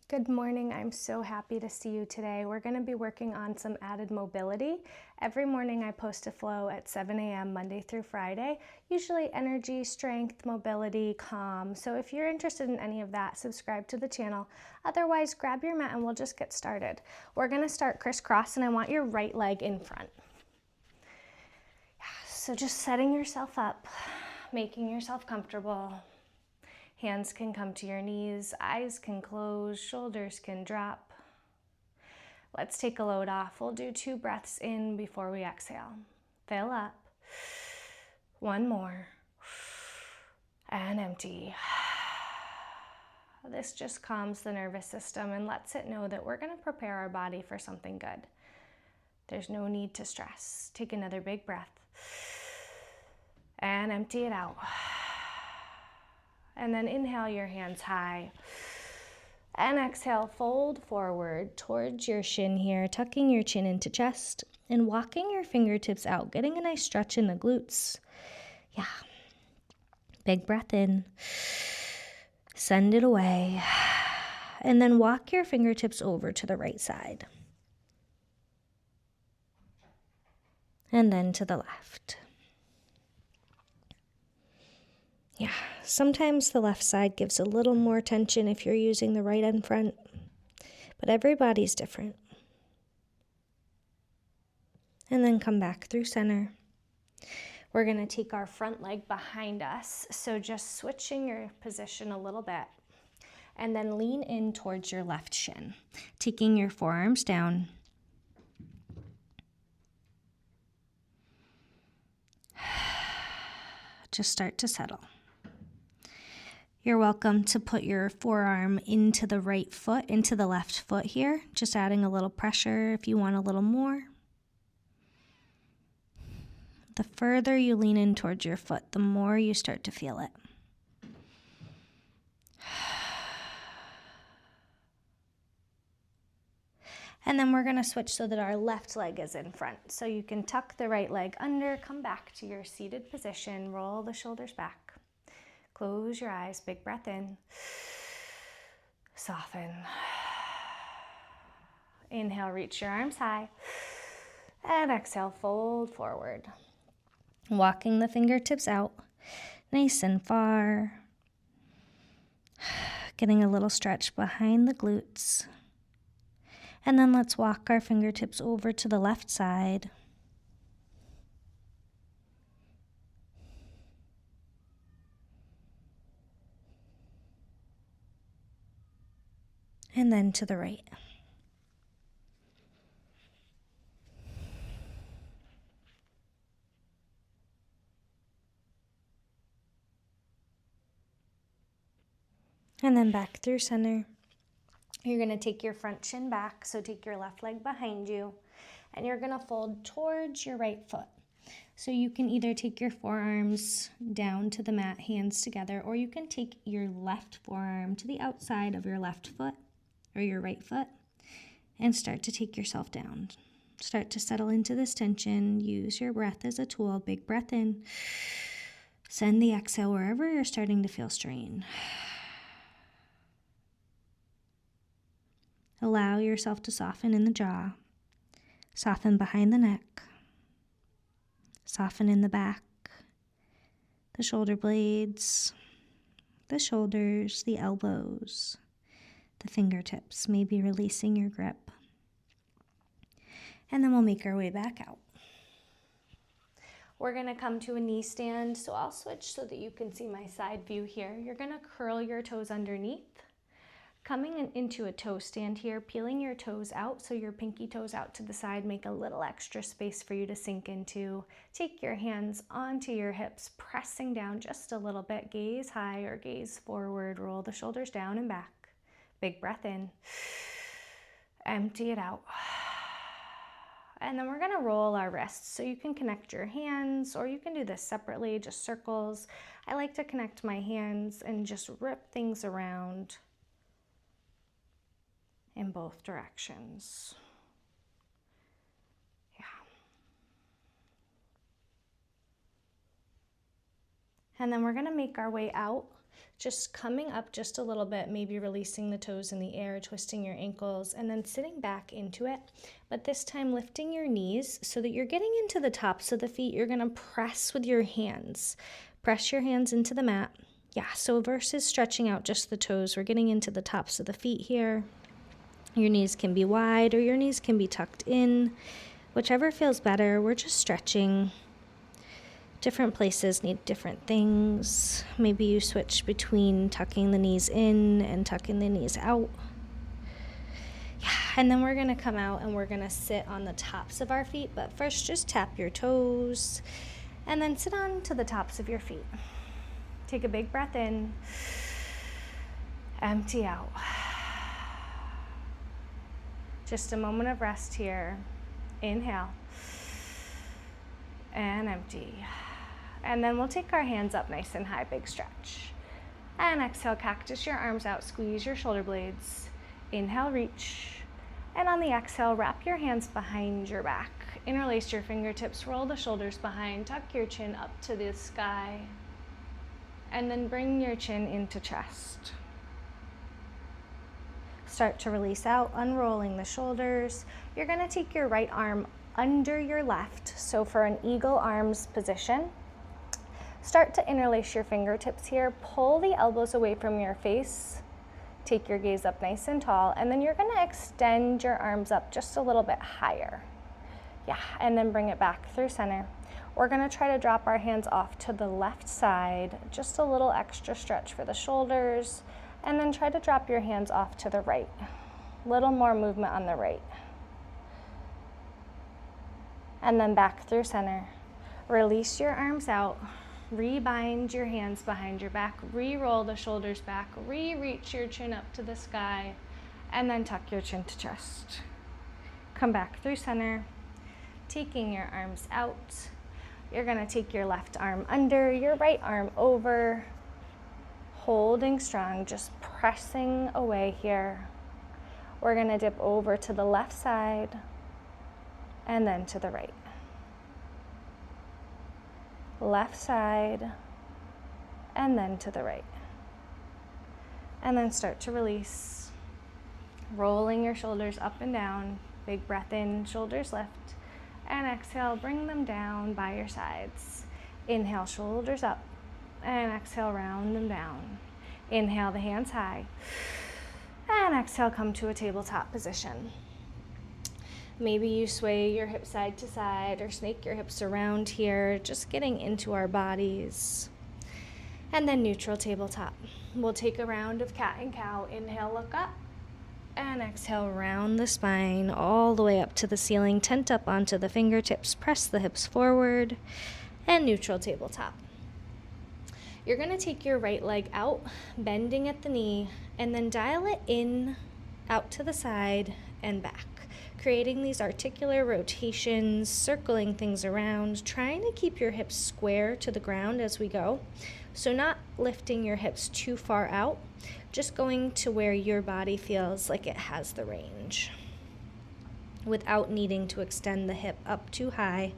Good morning. I'm so happy to see you today. We're going to be working on some added mobility. Every morning I post a flow at 7 a.m. Monday through Friday, usually energy, strength, mobility, calm. So if you're interested in any of that, subscribe to the channel. Otherwise, grab your mat and we'll just get started. We're going to start crisscross and I want your right leg in front. So just setting yourself up, making yourself comfortable. Hands can come to your knees, eyes can close, shoulders can drop. Let's take a load off. We'll do 2 breaths in before we exhale. Fill up. 1 more. And empty. This just calms the nervous system and lets it know that we're going to prepare our body for something good. There's no need to stress. Take another big breath. And empty it out. And then inhale your hands high. And exhale, fold forward towards your shin here, tucking your chin into chest and walking your fingertips out, getting a nice stretch in the glutes. Yeah. Big breath in. Send it away. And then walk your fingertips over to the right side. And then to the left. Yeah, sometimes the left side gives a little more tension if you're using the right in front, but everybody's different. And then come back through center. We're going to take our front leg behind us, so just switching your position a little bit, and then lean in towards your left shin, taking your forearms down. Just start to settle. You're welcome to put your forearm into the right foot, into the left foot here, just adding a little pressure if you want a little more. The further you lean in towards your foot, the more you start to feel it. And then we're going to switch so that our left leg is in front. So you can tuck the right leg under, come back to your seated position, roll the shoulders back. Close your eyes, big breath in. Soften. Inhale, reach your arms high. And exhale, fold forward. Walking the fingertips out, nice and far. Getting a little stretch behind the glutes. And then let's walk our fingertips over to the left side. And then to the right. And then back through center. You're going to take your front shin back, so take your left leg behind you, and you're going to fold towards your right foot. So you can either take your forearms down to the mat, hands together, or you can take your left forearm to the outside of your left foot or your right foot and start to take yourself down. Start to settle into this tension. Use your breath as a tool. Big breath in. Send the exhale wherever you're starting to feel strain. Allow yourself to soften in the jaw. Soften behind the neck. Soften in the back. The shoulder blades. The shoulders. The elbows. The fingertips, maybe releasing your grip. And then we'll make our way back out. We're going to come to a knee stand, so I'll switch so that you can see my side view here. You're going to curl your toes underneath. Coming into a toe stand here, peeling your toes out, so your pinky toes out to the side, make a little extra space for you to sink into. Take your hands onto your hips, pressing down just a little bit, gaze high or gaze forward, roll the shoulders down and back. Big breath in, empty it out. And then we're gonna roll our wrists. So you can connect your hands or you can do this separately, just circles. I like to connect my hands and just rip things around in both directions. Yeah. And then we're gonna make our way out Just coming up just a little bit, maybe releasing the toes in the air, twisting your ankles, and then sitting back into it. But this time lifting your knees so that you're getting into the tops of the feet. You're going to press with your hands. Press your hands into the mat. Yeah, so versus stretching out just the toes, we're getting into the tops of the feet here. Your knees can be wide or your knees can be tucked in. Whichever feels better, we're just stretching. Different places need different things. Maybe you switch between tucking the knees in and tucking the knees out. Yeah, and then we're going to come out and we're going to sit on the tops of our feet. But first, just tap your toes and then sit on to the tops of your feet. Take a big breath in. Empty out. Just a moment of rest here. Inhale. And empty. And then we'll take our hands up nice and high, big stretch. And exhale, cactus your arms out, squeeze your shoulder blades. Inhale, reach. And on the exhale, wrap your hands behind your back. Interlace your fingertips, roll the shoulders behind, tuck your chin up to the sky. And then bring your chin into chest. Start to release out, unrolling the shoulders. You're going to take your right arm under your left, so for an eagle arms position. Start to interlace your fingertips here. Pull the elbows away from your face. Take your gaze up nice and tall, and then you're going to extend your arms up just a little bit higher. Yeah, and then bring it back through center. We're going to try to drop our hands off to the left side, just a little extra stretch for the shoulders, and then try to drop your hands off to the right. Little more movement on the right. And then back through center. Release your arms out. Rebind your hands behind your back. Re-roll the shoulders back. Re-reach your chin up to the sky. And then tuck your chin to chest. Come back through center. Taking your arms out. You're going to take your left arm under, your right arm over. Holding strong, just pressing away here. We're going to dip over to the left side. And then to the right. Left side, and then to the right. And then start to release. Rolling your shoulders up and down. Big breath in, shoulders lift. And exhale, bring them down by your sides. Inhale, shoulders up. And exhale, round them down. Inhale, the hands high. And exhale, come to a tabletop position. Maybe you sway your hips side to side or snake your hips around here, just getting into our bodies. And then neutral tabletop. We'll take a round of cat and cow. Inhale, look up. And exhale, round the spine all the way up to the ceiling. Tent up onto the fingertips. Press the hips forward. And neutral tabletop. You're going to take your right leg out, bending at the knee, and then dial it in, out to the side, and back. Creating these articular rotations, circling things around, trying to keep your hips square to the ground as we go. So not lifting your hips too far out, just going to where your body feels like it has the range without needing to extend the hip up too high.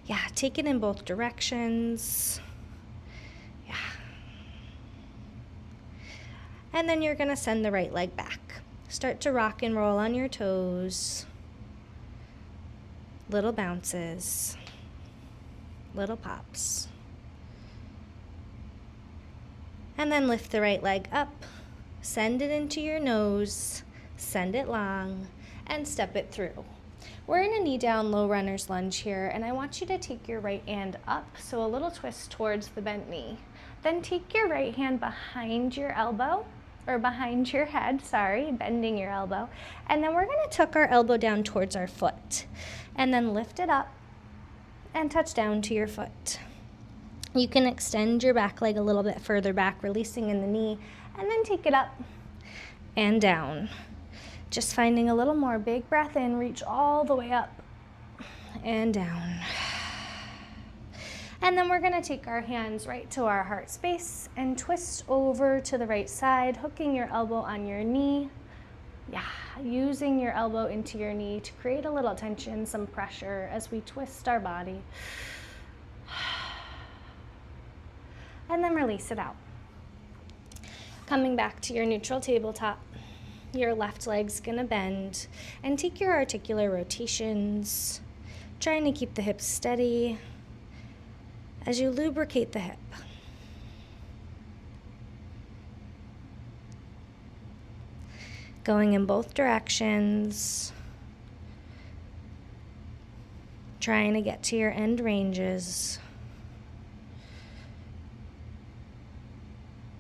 Yeah, take it in both directions. Yeah. And then you're going to send the right leg back. Start to rock and roll on your toes. Little bounces. Little pops. And then lift the right leg up. Send it into your nose. Send it long. And step it through. We're in a knee down low runner's lunge here, and I want you to take your right hand up, so a little twist towards the bent knee. Then take your right hand behind your elbow. Or behind your head, bending your elbow. And then we're going to tuck our elbow down towards our foot. And then lift it up and touch down to your foot. You can extend your back leg a little bit further back, releasing in the knee, and then take it up and down. Just finding a little more. Big breath in, reach all the way up and down. And then we're going to take our hands right to our heart space and twist over to the right side, hooking your elbow on your knee. Yeah, using your elbow into your knee to create a little tension, some pressure as we twist our body. And then release it out. Coming back to your neutral tabletop, your left leg's gonna bend and take your articular rotations, trying to keep the hips steady as you lubricate the hip. Going in both directions, trying to get to your end ranges.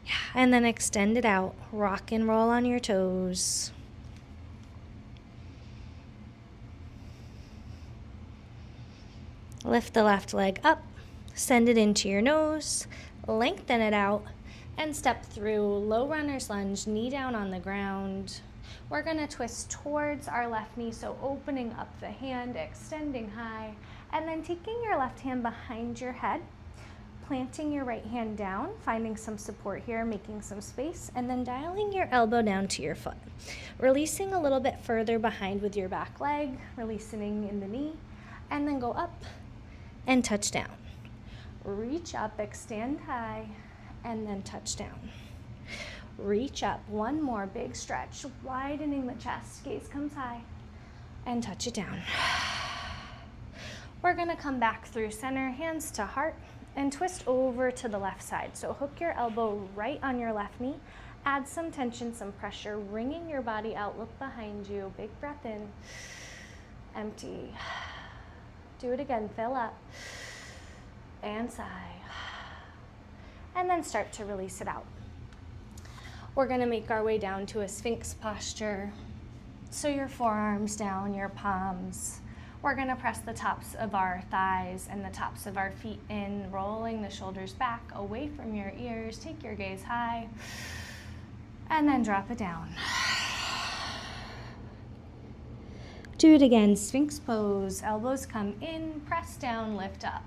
Yeah, and then extend it out, rock and roll on your toes. Lift the left leg up, send it into your nose, lengthen it out, and step through low runner's lunge, knee down on the ground. We're gonna twist towards our left knee, so opening up the hand, extending high, and then taking your left hand behind your head, planting your right hand down, finding some support here, making some space, and then dialing your elbow down to your foot. Releasing a little bit further behind with your back leg, releasing in the knee, and then go up and touch down. Reach up, extend high, and then touch down. Reach up, one more big stretch, widening the chest, gaze comes high, and touch it down. We're gonna come back through center, hands to heart, and twist over to the left side. So hook your elbow right on your left knee, add some tension, some pressure, wringing your body out, look behind you, big breath in, empty. Do it again, fill up, and sigh. And then start to release it out. We're gonna make our way down to a Sphinx posture. So your forearms down, your palms. We're gonna press the tops of our thighs and the tops of our feet in, rolling the shoulders back, away from your ears. Take your gaze high, and then drop it down. Do it again, Sphinx pose. Elbows come in, press down, lift up.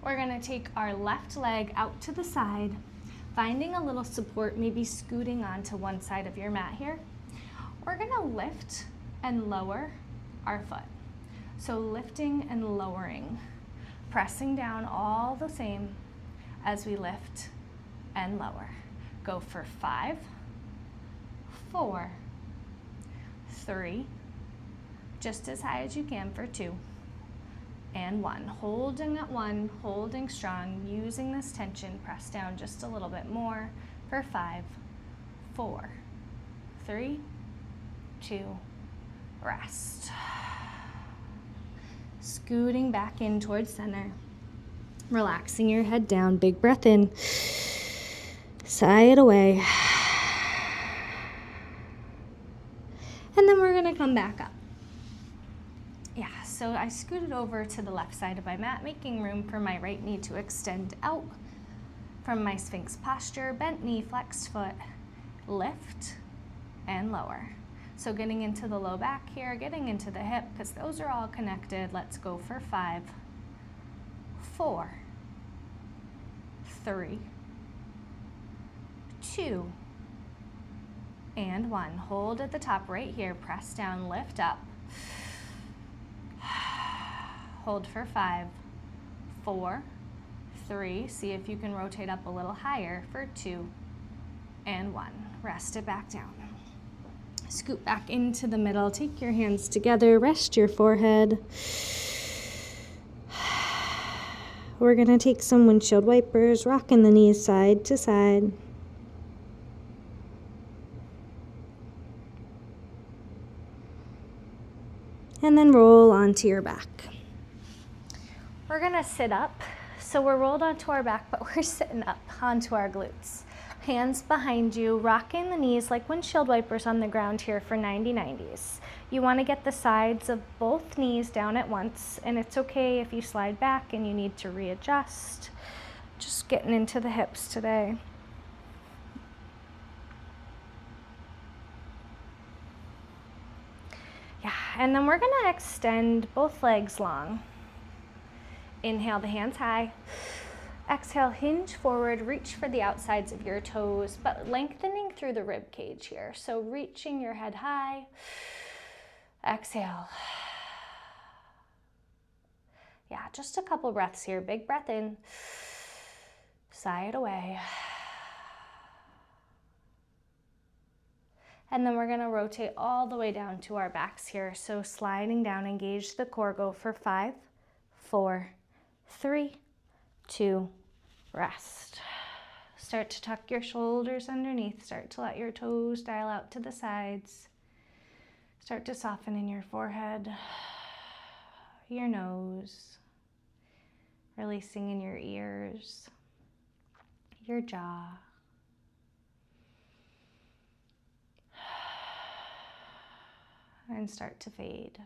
We're gonna take our left leg out to the side, finding a little support, maybe scooting onto one side of your mat here. We're gonna lift and lower our foot. So lifting and lowering, pressing down all the same as we lift and lower. Go for 5, 4, 3, just as high as you can for 2, and 1. Holding at 1, holding strong, using this tension, press down just a little bit more for 5, 4, 3, 2, rest. Scooting back in towards center, relaxing your head down, big breath in, sigh it away. And then we're gonna come back up. Yeah, so I scooted over to the left side of my mat, making room for my right knee to extend out from my Sphinx posture, bent knee, flexed foot, lift and lower. So getting into the low back here, getting into the hip, because those are all connected. Let's go for 5, 4, 3, 2, and 1. Hold at the top right here, press down, lift up. Hold for 5, 4, 3. See if you can rotate up a little higher for 2, and 1. Rest it back down. Scoot back into the middle, take your hands together, rest your forehead. We're gonna take some windshield wipers, rocking the knees side to side. And then roll onto your back. We're gonna sit up. So we're rolled onto our back, but we're sitting up onto our glutes. Hands behind you, rocking the knees like windshield wipers on the ground here for 90-90s. You want to get the sides of both knees down at once, and it's okay if you slide back and you need to readjust. Just getting into the hips today. Yeah, and then we're gonna extend both legs long. Inhale the hands high. Exhale, hinge forward, reach for the outsides of your toes, but lengthening through the rib cage here. So reaching your head high. Exhale. Yeah, just a couple breaths here. Big breath in. Sigh it away. And then we're gonna rotate all the way down to our backs here. So sliding down, engage the core, go for 5, 4, 3, 2, rest. Start to tuck your shoulders underneath. Start to let your toes dial out to the sides. Start to soften in your forehead, your nose, releasing in your ears, your jaw. And start to fade.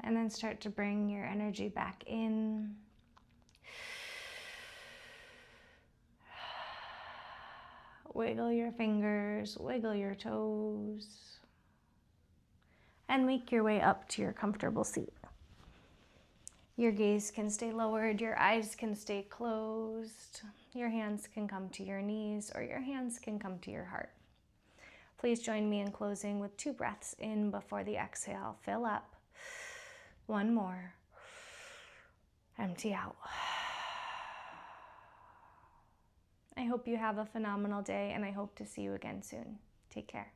And then start to bring your energy back in. Wiggle your fingers, wiggle your toes, and make your way up to your comfortable seat. Your gaze can stay lowered, your eyes can stay closed, your hands can come to your knees, or your hands can come to your heart. Please join me in closing with 2 breaths in before the exhale. Fill up. 1 more. Empty out. I hope you have a phenomenal day, and I hope to see you again soon. Take care.